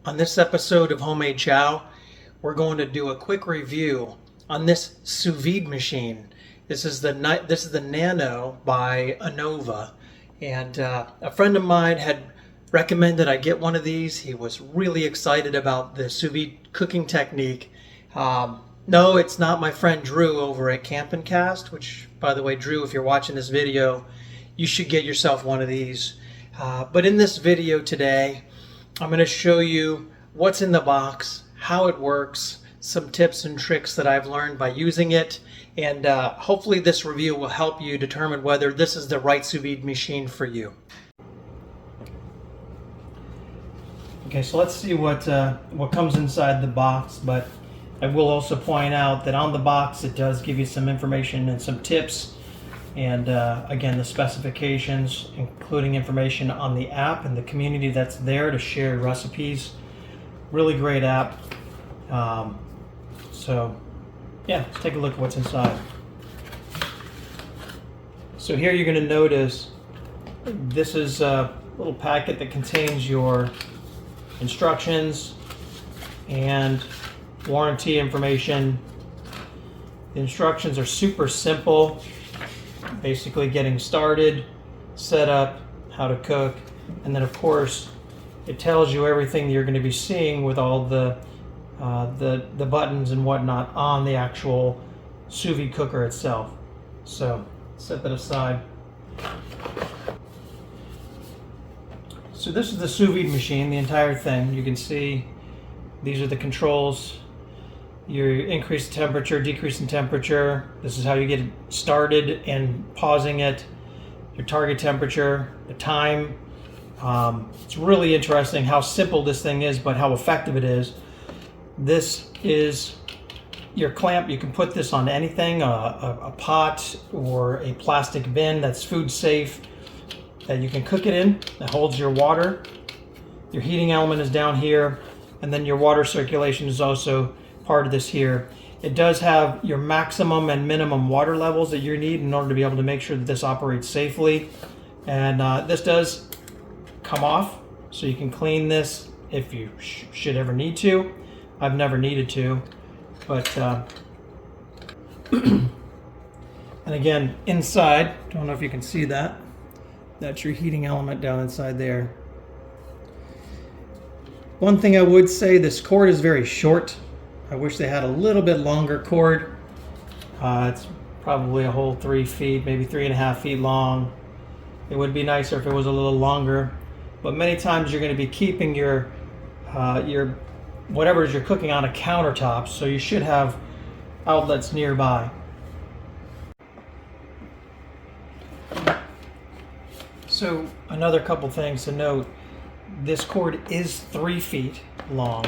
On this episode of Homemade Chow, we're going to do a quick review on this sous vide machine. This is the Nano by Anova, and a friend of mine had recommended I get one of these. He was really excited about the sous vide cooking technique. No, it's not my friend Drew over at Camp and Cast, which, by the way, Drew, if you're watching this video, you should get yourself one of these. But in this video today, I'm going to show you what's in the box, how it works, some tips and tricks that I've learned by using it, and hopefully this review will help you determine whether this is the right sous vide machine for you. Okay, so let's see what comes inside the box, but I will also point out that on the box it does give you some information and some tips, and again, the specifications, including information on the app and the community that's there to share recipes. Really great app. So yeah, let's take a look at what's inside. So here you're going to notice this is a little packet that contains your instructions and warranty information. The instructions are super simple. Basically getting started, set up, how to cook, and then of course it tells you everything you're going to be seeing with all the buttons and whatnot on the actual sous vide cooker itself. So set that aside. So this is the sous vide machine, the entire thing. You can see these are the controls. You increase the temperature, decrease in temperature. This is how you get it started and pausing it. Your target temperature, the time. It's really interesting how simple this thing is, but how effective it is. This is your clamp. You can put this on anything, a pot or a plastic bin that's food safe that you can cook it in, that holds your water. Your heating element is down here, and then your water circulation is also part of this here. It does have your maximum and minimum water levels that you need in order to be able to make sure that this operates safely. And this does come off, so you can clean this if you should ever need to. I've never needed to, but and again, inside, don't know if you can see that, that's your heating element down inside there. One thing I would say, this cord is very short. I wish they had a little bit longer cord. It's probably a whole 3 feet, maybe 3.5 feet long. It would be nicer if it was a little longer, but many times you're going to be keeping your whatever it is you're cooking on a countertop, so you should have outlets nearby. So another couple things to note, this cord is 3 feet long.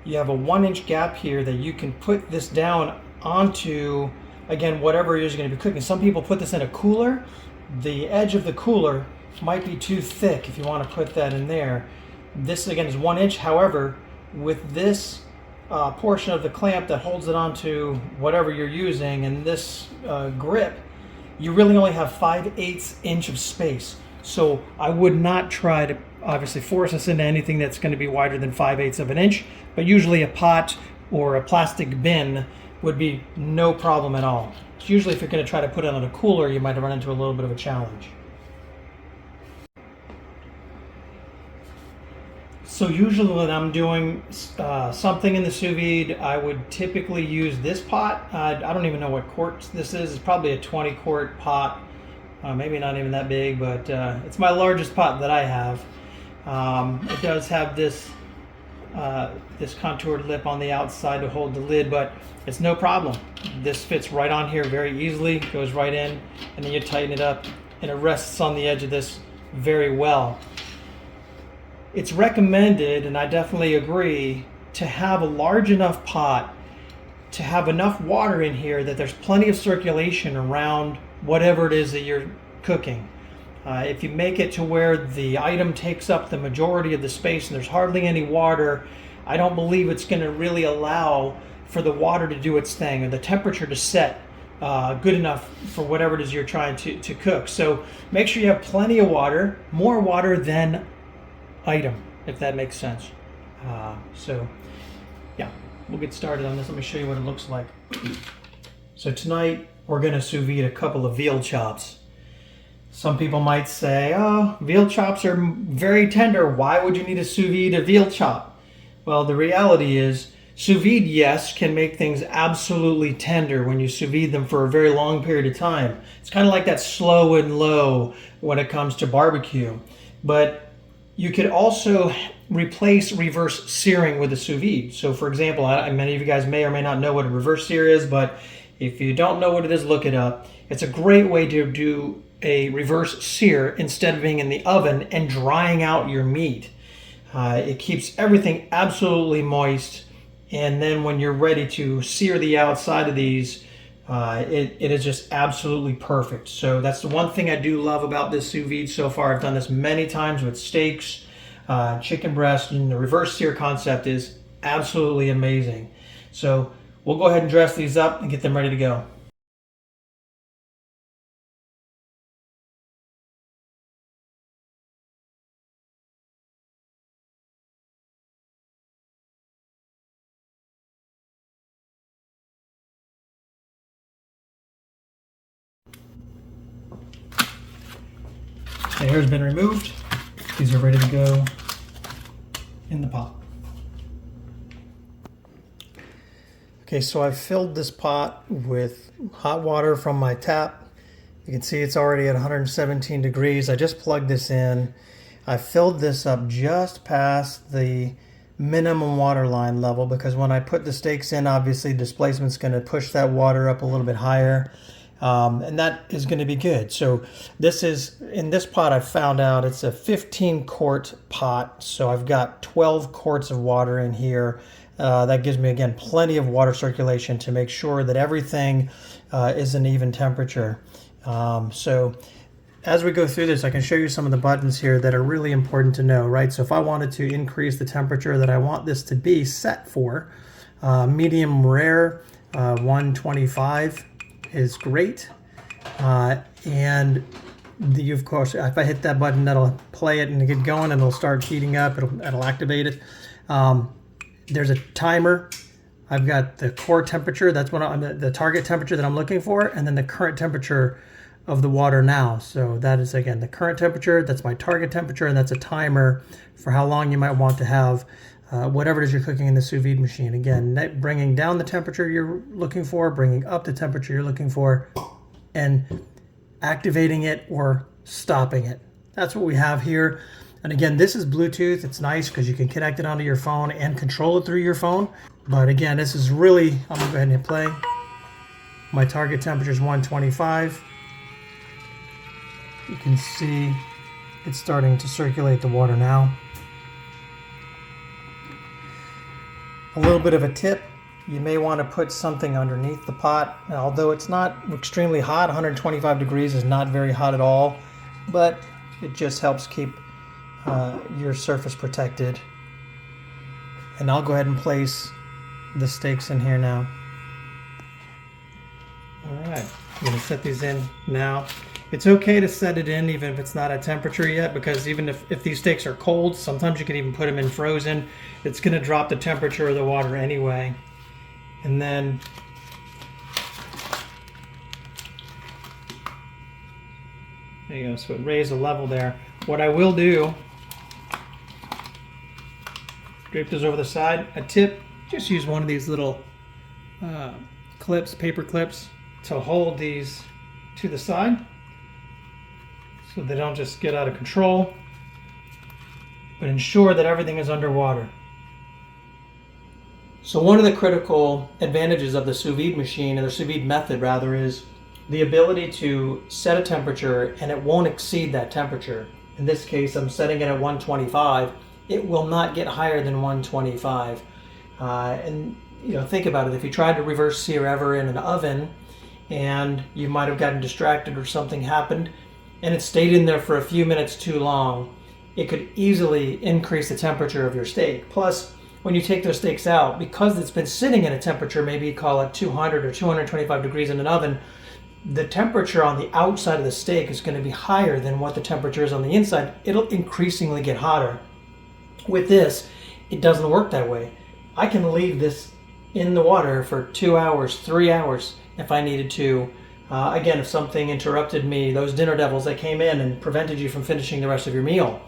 You have a 1-inch gap here that you can put this down onto, again, whatever it is you're going to be cooking. Some people put this in a cooler. The edge of the cooler might be too thick if you want to put that in there. This, again, is 1 inch. However, with this portion of the clamp that holds it onto whatever you're using and this grip, you really only have 5/8 inch of space. So I would not try to obviously force this into anything that's going to be wider than 5/8 of an inch, but usually a pot or a plastic bin would be no problem at all. Usually if you're going to try to put it on a cooler, you might run into a little bit of a challenge. So usually when I'm doing something in the sous vide, I would typically use this pot. I don't even know what quart this is. It's probably a 20 quart pot. Maybe not even that big, but it's my largest pot that I have. It does have this contoured lip on the outside to hold the lid, but it's no problem. This fits right on here very easily, goes right in, and then you tighten it up, and it rests on the edge of this very well. It's recommended, and I definitely agree, to have a large enough pot to have enough water in here that there's plenty of circulation around whatever it is that you're cooking. If you make it to where the item takes up the majority of the space and there's hardly any water, I don't believe it's going to really allow for the water to do its thing or the temperature to set good enough for whatever it is you're trying to cook. So make sure you have plenty of water, more water than item, if that makes sense. So yeah, we'll get started on this. Let me show you what it looks like. So tonight we're going to sous vide a couple of veal chops. Some people might say, oh, veal chops are very tender. Why would you need to sous vide a veal chop? Well, the reality is sous vide, yes, can make things absolutely tender when you sous vide them for a very long period of time. It's kind of like that slow and low when it comes to barbecue. But you could also replace reverse searing with a sous vide. So for example, many of you guys may or may not know what a reverse sear is, but if you don't know what it is, look it up. It's a great way to do a reverse sear instead of being in the oven and drying out your meat. It keeps everything absolutely moist, and then when you're ready to sear the outside of these, it is just absolutely perfect. So that's the one thing I do love about this sous vide so far. I've done this many times with steaks, chicken breast, and the reverse sear concept is absolutely amazing. So we'll go ahead and dress these up and get them ready to go. The hair's been removed. These are ready to go in the pot. Okay, so I've filled this pot with hot water from my tap. You can see it's already at 117 degrees. I just plugged this in. I filled this up just past the minimum water line level because when I put the steaks in, obviously displacement's going to push that water up a little bit higher. And that is going to be good. So in this pot I found out it's a 15 quart pot. So I've got 12 quarts of water in here. That gives me, again, plenty of water circulation to make sure that everything is an even temperature. So as we go through this, I can show you some of the buttons here that are really important to know, right? So if I wanted to increase the temperature that I want this to be set for, medium rare, 125 is great. And of course, if I hit that button, that'll play it and get going, and it'll start heating up. It'll activate it. There's a timer. I've got the core temperature. That's what the target temperature that I'm looking for, and then the current temperature of the water now. So that is, again, the current temperature. That's my target temperature, and that's a timer for how long you might want to have whatever it is you're cooking in the sous vide machine. Again, bringing down the temperature you're looking for, bringing up the temperature you're looking for, and activating it or stopping it. That's what we have here. And again, this is Bluetooth. It's nice because you can connect it onto your phone and control it through your phone. But again, this is really, I'm gonna go ahead and hit play. My target temperature is 125. You can see it's starting to circulate the water now. A little bit of a tip, you may want to put something underneath the pot. And although it's not extremely hot, 125 degrees is not very hot at all, but it just helps keep your surface protected. And I'll go ahead and place the steaks in here now. All right, I'm going to set these in now. It's okay to set it in even if it's not at temperature yet, because even if these steaks are cold, sometimes you can even put them in frozen. It's going to drop the temperature of the water anyway. And then there you go, so it raised the level there. What I will do, drape those over the side. A tip, just use one of these little clips, paper clips, to hold these to the side so they don't just get out of control, but ensure that everything is underwater. So one of the critical advantages of the sous vide machine, or the sous vide method rather, is the ability to set a temperature and it won't exceed that temperature. In this case, I'm setting it at 125. It will not get higher than 125. And think about it. If you tried to reverse sear ever in an oven and you might have gotten distracted or something happened and it stayed in there for a few minutes too long, it could easily increase the temperature of your steak. Plus, when you take those steaks out, because it's been sitting in a temperature, maybe call it 200 or 225 degrees in an oven, the temperature on the outside of the steak is going to be higher than what the temperature is on the inside. It'll increasingly get hotter. With this, It doesn't work that way. I can leave this in the water for 2 hours, 3 hours if I needed to. Again, if something interrupted me, those dinner devils that came in and prevented you from finishing the rest of your meal.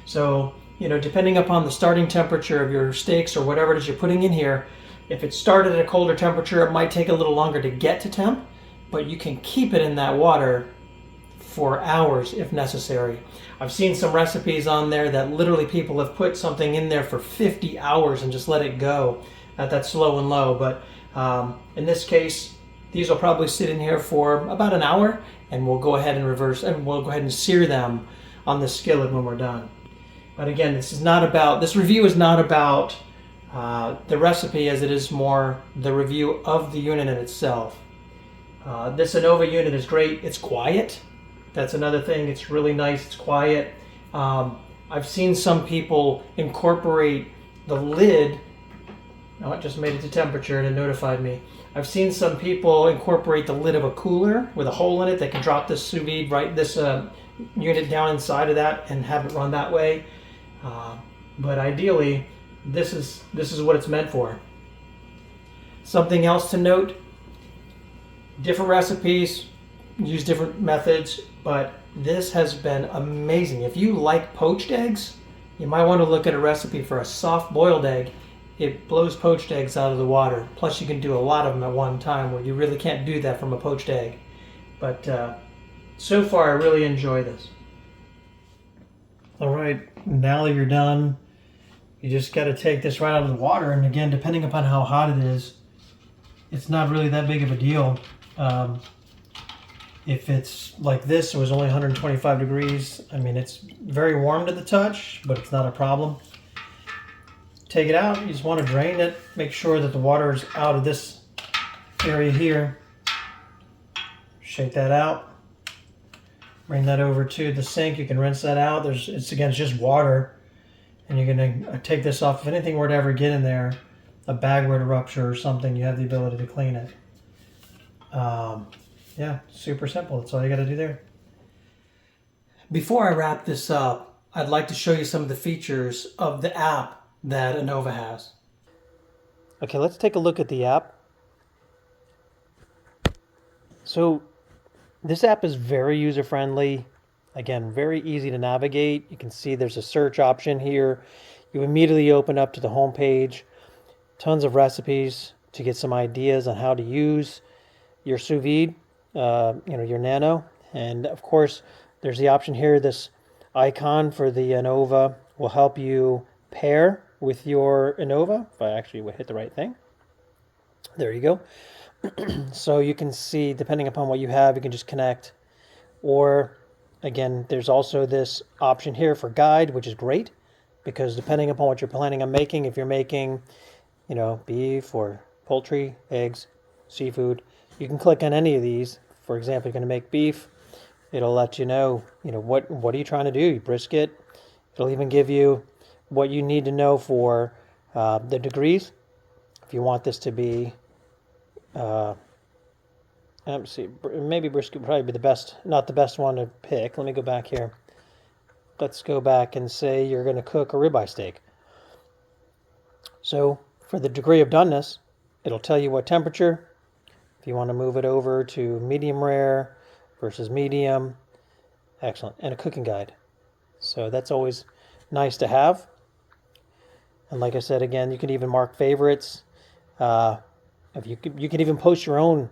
So, depending upon the starting temperature of your steaks or whatever it is you're putting in here, if it started at a colder temperature, it might take a little longer to get to temp, but you can keep it in that water for hours if necessary. I've seen some recipes on there that literally people have put something in there for 50 hours and just let it go at that slow and low. But in this case, these will probably sit in here for about an hour, and we'll go ahead and sear them on the skillet when we're done. But again, this review is not about the recipe as it is more the review of the unit in itself. This Anova unit is great. It's quiet. That's another thing. It's really nice. It's quiet. I've seen some people incorporate the lid. Oh, it just made it to temperature and it notified me. I've seen some people incorporate the lid of a cooler with a hole in it. They can drop this sous vide, this unit down inside of that and have it run that way. But ideally, this is what it's meant for. Something else to note: different recipes use different methods, but this has been amazing. If you like poached eggs, you might want to look at a recipe for a soft boiled egg. It blows poached eggs out of the water. Plus you can do a lot of them at one time, where you really can't do that from a poached egg. But so far I really enjoy this. All right, now that you're done, you just got to take this right out of the water. And again, depending upon how hot it is, it's not really that big of a deal. If it's like this, it was only 125 degrees. I mean, it's very warm to the touch, but it's not a problem. Take it out. You just want to drain it. Make sure that the water is out of this area here. Shake that out. Bring that over to the sink. You can rinse that out. It's just water. And you're going to take this off. If anything were to ever get in there, a bag were to rupture or something, you have the ability to clean it. Yeah, super simple. That's all you got to do there. Before I wrap this up, I'd like to show you some of the features of the app that Anova has. Okay, let's take a look at the app. So this app is very user-friendly. Again, very easy to navigate. You can see there's a search option here. You immediately open up to the home page. Tons of recipes to get some ideas on how to use your sous vide, your Nano. And of course, there's the option here. This icon for the Anova will help you pair with your Anova. If I actually would hit the right thing. There you go. So you can see, depending upon what you have, you can just connect. Or again, there's also this option here for guide, which is great, because depending upon what you're planning on making, if you're making, beef or poultry, eggs, seafood, you can click on any of these. For example, you're going to make beef. It'll let you know, what are you trying to do? Brisket. It'll even give you what you need to know for the degrees. If you want this to be, let's see, maybe brisket would probably be the best, not the best one to pick. Let me go back here. Let's go back and say you're going to cook a ribeye steak. So for the degree of doneness, it'll tell you what temperature. If you want to move it over to medium rare versus medium, excellent, and a cooking guide. So that's always nice to have. And like I said, again, you can even mark favorites. If you can even post your own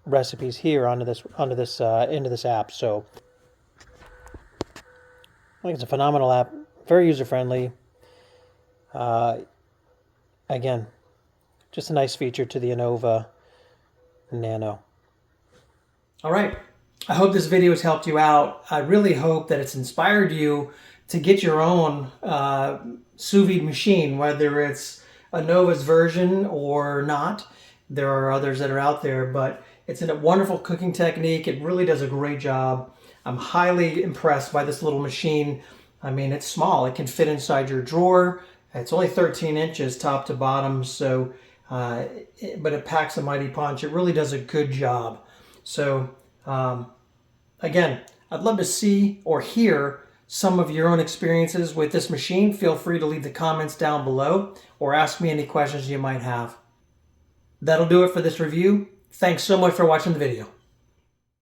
recipes here into this app. So I think it's a phenomenal app, very user friendly. Again, just a nice feature to the Anova Nano. All right. I hope this video has helped you out. I really hope that it's inspired you to get your own sous vide machine, whether it's Anova's version or not. There are others that are out there, but it's a wonderful cooking technique. It really does a great job. I'm highly impressed by this little machine. I mean, it's small. It can fit inside your drawer. It's only 13 inches top to bottom, so but it packs a mighty punch. It really does a good job. So again, I'd love to see or hear some of your own experiences with this machine, feel free to leave the comments down below or ask me any questions you might have. That'll do it for this review. Thanks so much for watching the video.